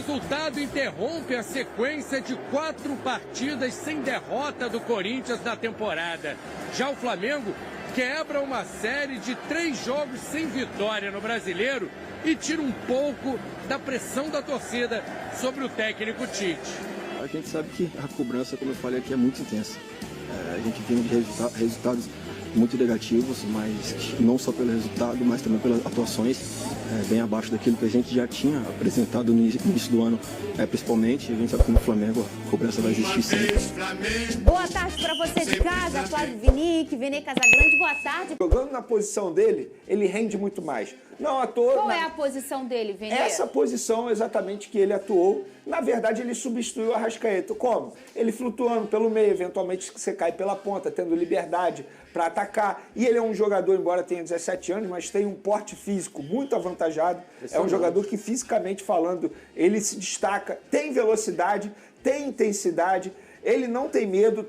resultado interrompe a sequência de 4 partidas sem derrota do Corinthians na temporada. Já o Flamengo quebra uma série de 3 jogos sem vitória no Brasileiro e tira um pouco da pressão da torcida sobre o técnico Tite. A gente sabe que a cobrança, como eu falei aqui, é muito intensa. A gente vem de resultados muito negativos, mas não só pelo resultado, mas também pelas atuações bem abaixo daquilo que a gente já tinha apresentado no início do ano, principalmente. A gente sabe que no Flamengo a cobrança vai existir sempre. Boa tarde para você de casa, Flávio Vinick, Vene Casagrande, boa tarde. Jogando na posição dele, ele rende muito mais. Não à toa. Qual é a posição dele, Vene? Essa posição exatamente que ele atuou, na verdade ele substituiu o Arrascaeta. Como? Ele flutuando pelo meio, eventualmente você cai pela ponta, tendo liberdade para atacar. E ele é um jogador, embora tenha 17 anos, mas tem um porte físico muito avantajado. É um jogador que, fisicamente falando, ele se destaca, tem velocidade, tem intensidade. Ele não tem medo,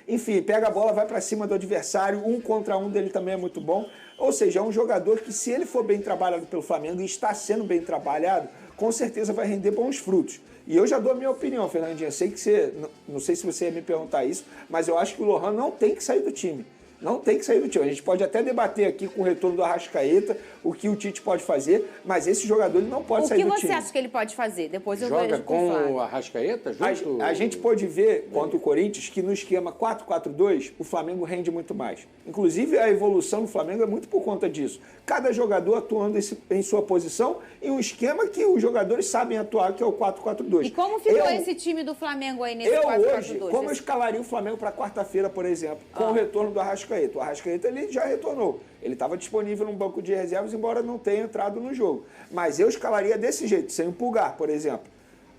enfim, pega a bola, vai para cima do adversário, 1 contra 1 dele também é muito bom. Ou seja, é um jogador que, se ele for bem trabalhado pelo Flamengo e está sendo bem trabalhado, com certeza vai render bons frutos. E eu já dou a minha opinião, Fernandinha. Sei que você, não sei se você ia me perguntar isso, mas eu acho que o Lohan não tem que sair do time. Não tem que sair do time. A gente pode até debater aqui com o retorno do Arrascaeta o que o Tite pode fazer, mas esse jogador ele não pode sair do time. O que você acha que ele pode fazer? Depois eu Joga vejo com o Arrascaeta junto? A gente pode ver contra o Corinthians que no esquema 4-4-2 o Flamengo rende muito mais. Inclusive a evolução do Flamengo é muito por conta disso. Cada jogador atuando em sua posição em um esquema que os jogadores sabem atuar, que é o 4-4-2. E como ficou esse time do Flamengo aí nesse 4-4-2? Hoje, como eu escalaria o Flamengo para quarta-feira, por exemplo, com o retorno do Arrascaeta? O Arrascaeta ele já retornou. Ele estava disponível no banco de reservas, embora não tenha entrado no jogo. Mas eu escalaria desse jeito, sem o Pulgar, por exemplo.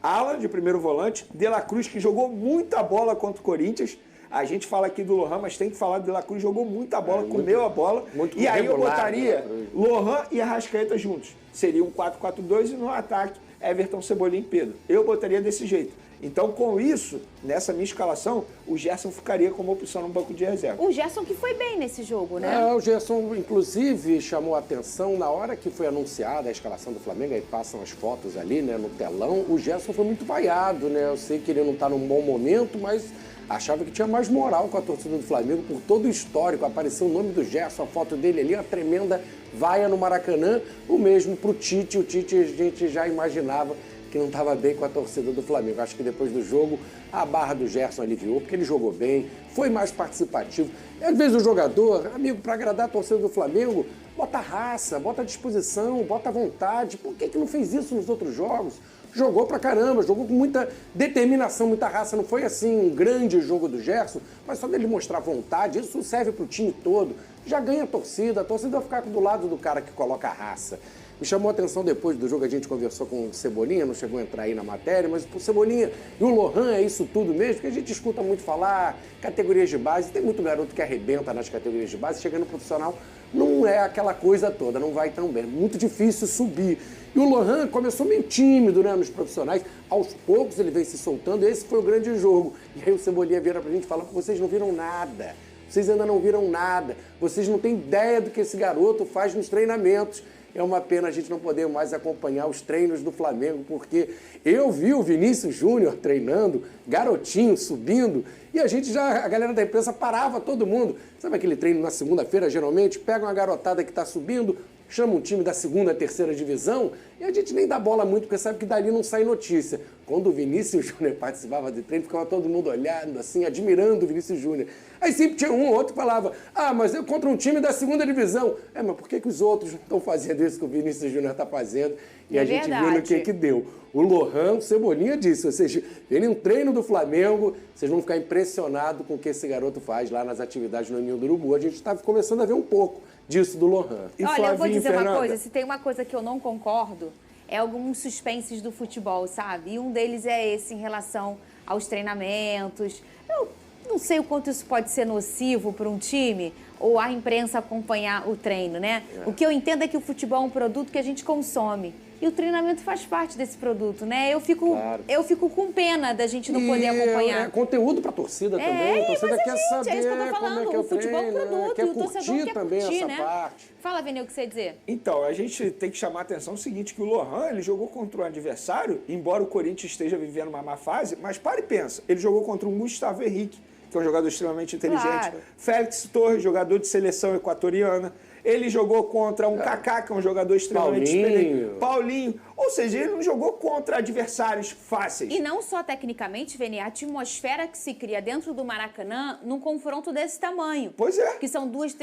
Alan, de primeiro volante. De La Cruz, que jogou muita bola contra o Corinthians. A gente fala aqui do Lohan, mas tem que falar do De La Cruz. Jogou muita bola, comeu a bola. E aí eu botaria Lohan e Arrascaeta juntos. Seria um 4-4-2 e no ataque, Everton, Cebolinha e Pedro. Eu botaria desse jeito. Então, com isso, nessa minha escalação, o Gerson ficaria como opção no banco de reserva. O Gerson que foi bem nesse jogo, né? O Gerson, inclusive, chamou a atenção na hora que foi anunciada a escalação do Flamengo, aí passam as fotos ali, né, no telão. O Gerson foi muito vaiado, né? Eu sei que ele não está num bom momento, mas achava que tinha mais moral com a torcida do Flamengo por todo o histórico. Apareceu o nome do Gerson, a foto dele ali, uma tremenda vaia no Maracanã. O mesmo para o Tite. O Tite a gente já imaginava que não estava bem com a torcida do Flamengo. Acho que depois do jogo, a barra do Gerson aliviou, porque ele jogou bem, foi mais participativo. E, às vezes o jogador, amigo, para agradar a torcida do Flamengo, bota raça, bota disposição, bota vontade. Por que não fez isso nos outros jogos? Jogou pra caramba, jogou com muita determinação, muita raça. Não foi assim um grande jogo do Gerson, mas só dele mostrar vontade, isso serve pro time todo. Já ganha a torcida vai ficar do lado do cara que coloca a raça. Me chamou a atenção depois do jogo, a gente conversou com o Cebolinha, não chegou a entrar aí na matéria, mas o Cebolinha e o Lohan é isso tudo mesmo, porque a gente escuta muito falar categorias de base, tem muito garoto que arrebenta nas categorias de base, chega no profissional, não é aquela coisa toda, não vai tão bem, é muito difícil subir. E o Lohan começou meio tímido, né, nos profissionais, aos poucos ele vem se soltando, esse foi o grande jogo. E aí o Cebolinha vira pra gente e fala que vocês não viram nada, vocês ainda não viram nada, vocês não têm ideia do que esse garoto faz nos treinamentos. É uma pena a gente não poder mais acompanhar os treinos do Flamengo, porque eu vi o Vinícius Júnior treinando, garotinho, subindo, e a galera da imprensa parava todo mundo. Sabe aquele treino na segunda-feira, geralmente? Pega uma garotada que está subindo, chama um time da segunda, terceira divisão, e a gente nem dá bola muito, porque sabe que dali não sai notícia. Quando o Vinícius Júnior participava do treino, ficava todo mundo olhando, assim, admirando o Vinícius Júnior. Aí sempre tinha um ou outro que falava, mas eu contra um time da segunda divisão. Mas por que os outros não estão fazendo isso que o Vinícius Júnior está fazendo? E a gente viu no que deu. O Lohan, o Cebolinha disse, vocês verem um treino do Flamengo, vocês vão ficar impressionados com o que esse garoto faz lá nas atividades no Ninho do Urubu. A gente estava começando a ver um pouco disso do Lohan. Olha, eu vou dizer uma coisa, se tem uma coisa que eu não concordo, é alguns suspenses do futebol, sabe? E um deles é esse em relação aos treinamentos. Eu não sei o quanto isso pode ser nocivo para um time ou a imprensa acompanhar o treino, né? O que eu entendo é que o futebol é um produto que a gente consome. E o treinamento faz parte desse produto, né? Eu fico com pena da gente não poder acompanhar. É conteúdo para a torcida também. A torcida quer saber é isso que eu tô falando. como é que é o futebol é um produto, quer e o torcedor quer também curtir, essa né? parte. Fala, Vini, o que você ia dizer? Então, a gente tem que chamar a atenção o seguinte, que o Lohan, ele jogou contra um adversário, embora o Corinthians esteja vivendo uma má fase, mas para e pensa, ele jogou contra um Gustavo Henrique, que é um jogador extremamente inteligente, Claro. Félix Torres, jogador de seleção equatoriana, ele jogou contra um Kaká, que é um jogador extremamente experiente, Paulinho, ou seja, ele não jogou contra adversários fáceis. E não só tecnicamente, Vini, a atmosfera que se cria dentro do Maracanã num confronto desse tamanho. Pois é. Que são duas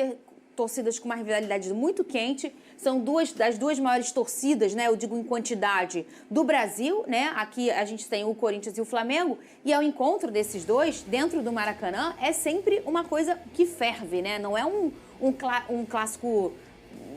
torcidas com uma rivalidade muito quente, são das duas maiores torcidas, né, eu digo em quantidade, do Brasil, né, aqui a gente tem o Corinthians e o Flamengo, e ao encontro desses dois, dentro do Maracanã, é sempre uma coisa que ferve, né, não é um clássico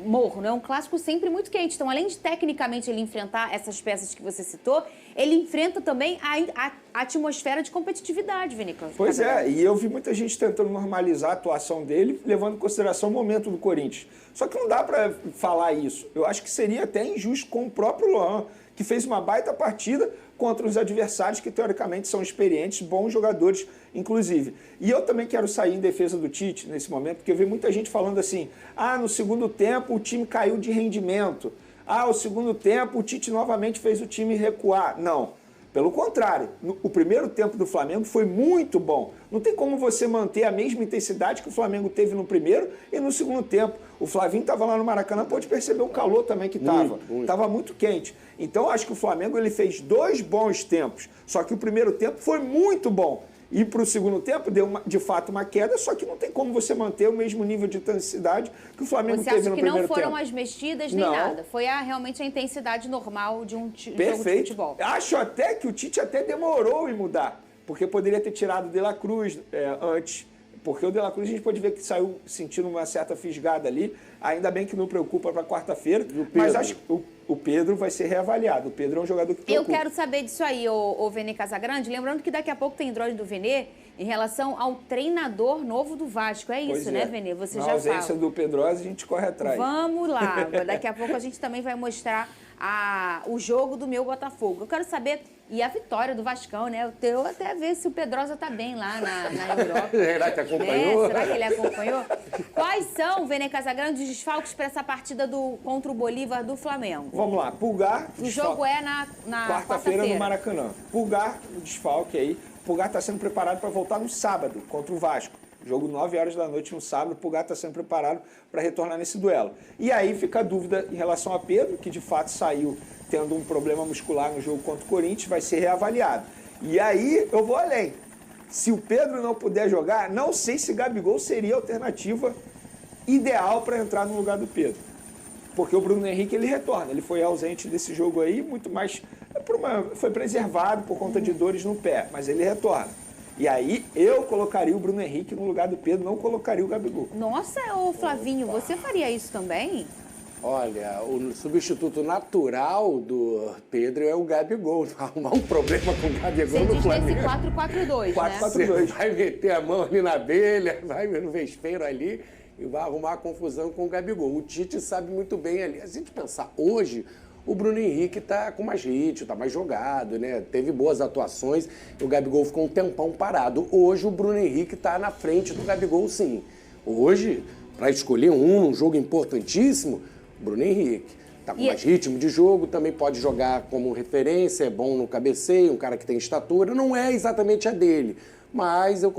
morro, né, é um clássico sempre muito quente. Então, além de tecnicamente ele enfrentar essas peças que você citou, ele enfrenta também a atmosfera de competitividade, Vinícius. Pois é, e eu vi muita gente tentando normalizar a atuação dele, levando em consideração o momento do Corinthians. Só que não dá para falar isso. Eu acho que seria até injusto com o próprio Lohan, que fez uma baita partida contra os adversários que, teoricamente, são experientes, bons jogadores, inclusive. E eu também quero sair em defesa do Tite nesse momento, porque eu vi muita gente falando assim, no segundo tempo o time caiu de rendimento. O segundo tempo o Tite novamente fez o time recuar. Não. Pelo contrário, o primeiro tempo do Flamengo foi muito bom. Não tem como você manter a mesma intensidade que o Flamengo teve no primeiro e no segundo tempo. O Flavinho estava lá no Maracanã, pôde perceber o calor também que estava. Estava muito quente. Então, acho que o Flamengo ele fez 2 bons tempos. Só que o primeiro tempo foi muito bom. E para o segundo tempo deu, de fato, uma queda, só que não tem como você manter o mesmo nível de intensidade que o Flamengo teve no primeiro tempo. Você acha que não foram as mexidas nem nada? Foi realmente a intensidade normal de um jogo de futebol. Acho até que o Tite até demorou em mudar, porque poderia ter tirado o De La Cruz antes. Porque o De La Cruz a gente pode ver que saiu sentindo uma certa fisgada ali. Ainda bem que não preocupa para quarta-feira. Mas acho que o Pedro vai ser reavaliado. O Pedro é um jogador que preocupa. Eu quero saber disso aí, o Vene Casagrande. Lembrando que daqui a pouco tem drone do Vene em relação ao treinador novo do Vasco. É isso, né, Vene? Você já fala. Na ausência do Pedrosa, a gente corre atrás. Vamos lá. Daqui a pouco a gente também vai mostrar o jogo do meu Botafogo. Eu quero saber, e a vitória do Vascão, né? Eu até ver se o Pedrosa tá bem lá na Europa. Será que acompanhou? Será que ele acompanhou? Quais são, Vene Casagrande, os desfalques para essa partida contra o Bolívar do Flamengo? Vamos lá, Pulgar. O jogo é na quarta-feira no Maracanã. Pulgar, o desfalque aí. Pulgar está sendo preparado para voltar no sábado contra o Vasco. Jogo 9 horas da noite no sábado, o Pulgar está sendo preparado para retornar nesse duelo. E aí fica a dúvida em relação a Pedro, que de fato saiu tendo um problema muscular no jogo contra o Corinthians, vai ser reavaliado. E aí eu vou além. Se o Pedro não puder jogar, não sei se Gabigol seria a alternativa ideal para entrar no lugar do Pedro. Porque o Bruno Henrique ele retorna, ele foi ausente desse jogo aí, muito mais foi preservado por conta de dores no pé, mas ele retorna. E aí eu colocaria o Bruno Henrique no lugar do Pedro, não colocaria o Gabigol. Nossa, ô Flavinho, você faria isso também? Olha, o substituto natural do Pedro é o Gabigol. Arrumar um problema com o Gabigol no Flamengo. Você diz nesse 4-4-2, né? 4-4-2. Vai meter a mão ali na abelha, vai no vespeiro ali e vai arrumar a confusão com o Gabigol. O Tite sabe muito bem ali. Se a gente pensar hoje, o Bruno Henrique tá com mais ritmo, tá mais jogado, né? Teve boas atuações, o Gabigol ficou um tempão parado. Hoje o Bruno Henrique tá na frente do Gabigol, sim. Hoje, para escolher um jogo importantíssimo, Bruno Henrique. Tá com mais ritmo de jogo, também pode jogar como referência, é bom no cabeceio, um cara que tem estatura. Não é exatamente a dele, mas eu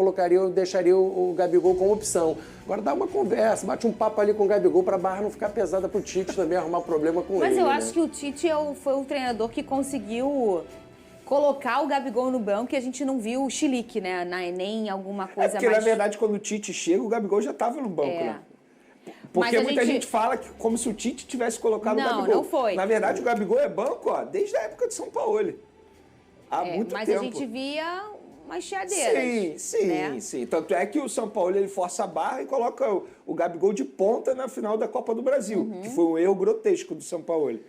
deixaria o Gabigol como opção. Agora dá uma conversa, bate um papo ali com o Gabigol para a barra não ficar pesada pro Tite também arrumar problema com ele. Mas eu acho que o Tite foi o treinador que conseguiu colocar o Gabigol no banco e a gente não viu o chilique, né? Nem alguma coisa porque, na verdade, quando o Tite chega, o Gabigol já estava no banco, né? Porque muita gente fala que como se o Tite tivesse colocado o Gabigol. Não foi. Na verdade, o Gabigol é banco, desde a época de São Paulo. Há muito mas tempo. A gente via umas chiadeiras. Sim. Tanto é que o São Paulo ele força a barra e coloca o Gabigol de ponta na final da Copa do Brasil, que foi um erro grotesco do São Paulo.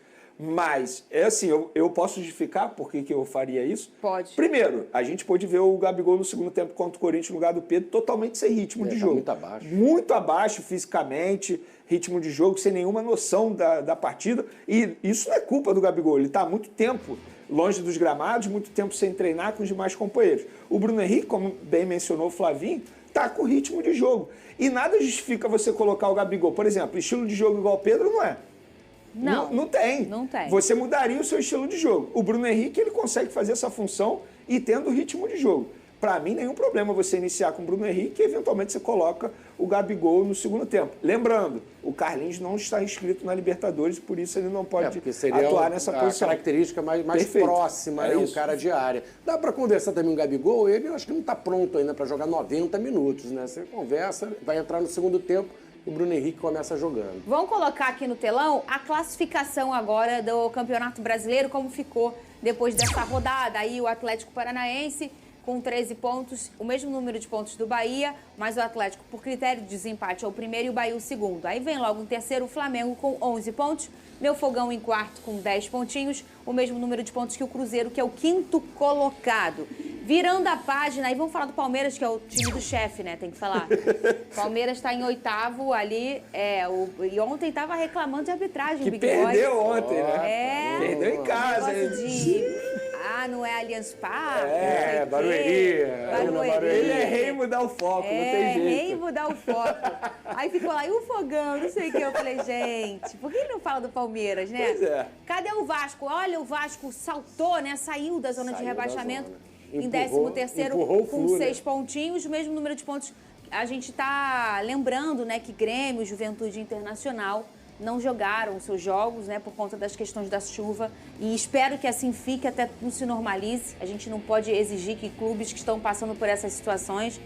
Mas, é assim, eu posso justificar por que eu faria isso? Pode. Primeiro, a gente pôde ver o Gabigol no segundo tempo contra o Corinthians no lugar do Pedro totalmente sem ritmo de jogo. Muito abaixo. Muito abaixo fisicamente, ritmo de jogo, sem nenhuma noção da partida. E isso não é culpa do Gabigol, ele está há muito tempo longe dos gramados, muito tempo sem treinar com os demais companheiros. O Bruno Henrique, como bem mencionou o Flavinho, está com ritmo de jogo. E nada justifica você colocar o Gabigol. Por exemplo, estilo de jogo igual o Pedro não é. Não tem. Não tem. Você mudaria o seu estilo de jogo. O Bruno Henrique, ele consegue fazer essa função e tendo ritmo de jogo. Para mim, nenhum problema você iniciar com o Bruno Henrique e eventualmente você coloca o Gabigol no segundo tempo. Lembrando, o Carlinhos não está inscrito na Libertadores, por isso ele não pode atuar nessa posição. A característica mais próxima, né? Um cara de área. Dá para conversar também com o Gabigol, ele eu acho que não está pronto ainda para jogar 90 minutos, né? Você conversa, vai entrar no segundo tempo, o Bruno Henrique começa jogando. Vamos colocar aqui no telão a classificação agora do Campeonato Brasileiro, como ficou depois dessa rodada. Aí o Atlético Paranaense com 13 pontos, o mesmo número de pontos do Bahia, mas o Atlético, por critério de desempate, é o primeiro e o Bahia o segundo. Aí vem logo em terceiro o Flamengo com 11 pontos, meu Fogão em quarto com 10 pontinhos, o mesmo número de pontos que o Cruzeiro, que é o quinto colocado. Virando a página, aí vamos falar do Palmeiras, que é o time do chefe, né? Tem que falar. Palmeiras está em oitavo ali, e ontem estava reclamando de arbitragem. Que perdeu ontem, né? É. Perdeu em casa. Não é Allianz Parque. Barueri. Ele é rei em mudar o foco, não tem jeito. Rei em mudar o foco. Aí ficou lá, e o Fogão, não sei o que. Eu falei, gente, por que ele não fala do Palmeiras, né? Pois é. Cadê o Vasco? Olha, o Vasco saltou, né? Saiu da zona de rebaixamento. Em 13º, com 6 pontinhos, o mesmo número de pontos. A gente está lembrando, né, que Grêmio, Juventude Internacional não jogaram seus jogos, né, por conta das questões da chuva, e espero que assim fique até tudo se normalize. A gente não pode exigir que clubes que estão passando por essas situações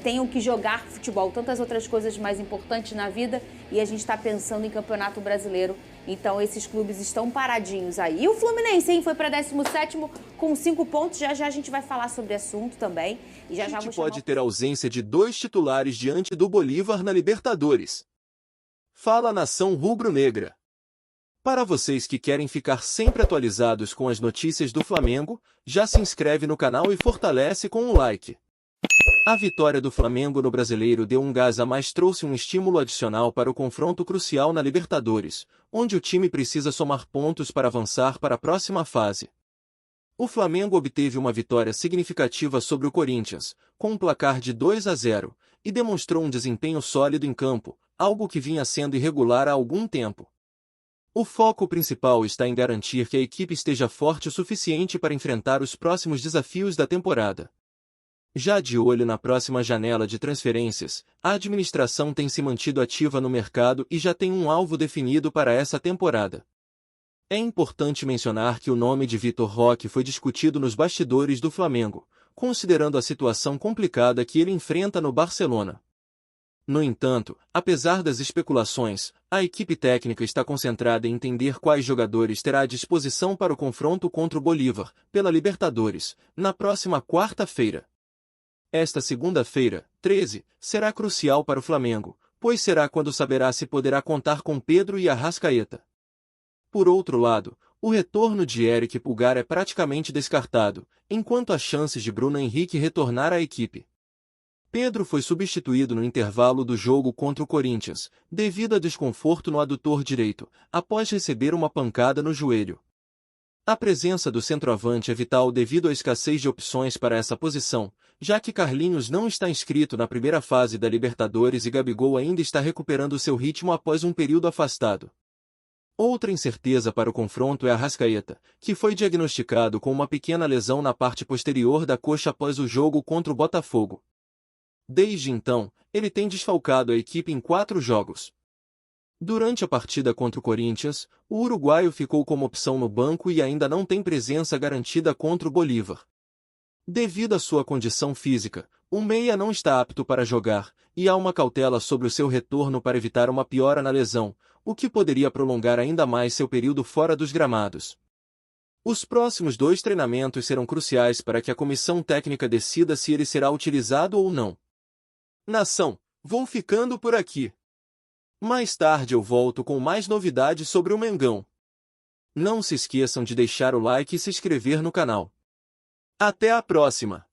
tenham que jogar futebol, tantas outras coisas mais importantes na vida, e a gente está pensando em Campeonato Brasileiro, então esses clubes estão paradinhos aí. E o Fluminense, hein, foi para 17º com 5 pontos, já a gente vai falar sobre o assunto também. E já vou pode ter ausência de 2 titulares diante do Bolívar na Libertadores. Fala Nação Rubro-Negra. Para vocês que querem ficar sempre atualizados com as notícias do Flamengo, já se inscreve no canal e fortalece com um like. A vitória do Flamengo no Brasileiro deu um gás a mais, trouxe um estímulo adicional para o confronto crucial na Libertadores, onde o time precisa somar pontos para avançar para a próxima fase. O Flamengo obteve uma vitória significativa sobre o Corinthians, com um placar de 2-0, e demonstrou um desempenho sólido em campo, algo que vinha sendo irregular há algum tempo. O foco principal está em garantir que a equipe esteja forte o suficiente para enfrentar os próximos desafios da temporada. Já de olho na próxima janela de transferências, a administração tem se mantido ativa no mercado e já tem um alvo definido para essa temporada. É importante mencionar que o nome de Vitor Roque foi discutido nos bastidores do Flamengo, considerando a situação complicada que ele enfrenta no Barcelona. No entanto, apesar das especulações, a equipe técnica está concentrada em entender quais jogadores terá à disposição para o confronto contra o Bolívar, pela Libertadores, na próxima quarta-feira. Esta segunda-feira, 13, será crucial para o Flamengo, pois será quando saberá se poderá contar com Pedro e Arrascaeta. Por outro lado, o retorno de Eric Pulgar é praticamente descartado, enquanto as chances de Bruno Henrique retornar à equipe. Pedro foi substituído no intervalo do jogo contra o Corinthians, devido a desconforto no adutor direito, após receber uma pancada no joelho. A presença do centroavante é vital devido à escassez de opções para essa posição, já que Carlinhos não está inscrito na primeira fase da Libertadores e Gabigol ainda está recuperando seu ritmo após um período afastado. Outra incerteza para o confronto é Arrascaeta, que foi diagnosticado com uma pequena lesão na parte posterior da coxa após o jogo contra o Botafogo. Desde então, ele tem desfalcado a equipe em 4 jogos. Durante a partida contra o Corinthians, o uruguaio ficou como opção no banco e ainda não tem presença garantida contra o Bolívar. Devido à sua condição física, o meia não está apto para jogar, e há uma cautela sobre o seu retorno para evitar uma piora na lesão, o que poderia prolongar ainda mais seu período fora dos gramados. Os próximos 2 treinamentos serão cruciais para que a comissão técnica decida se ele será utilizado ou não. Nação, vou ficando por aqui. Mais tarde eu volto com mais novidades sobre o Mengão. Não se esqueçam de deixar o like e se inscrever no canal. Até a próxima!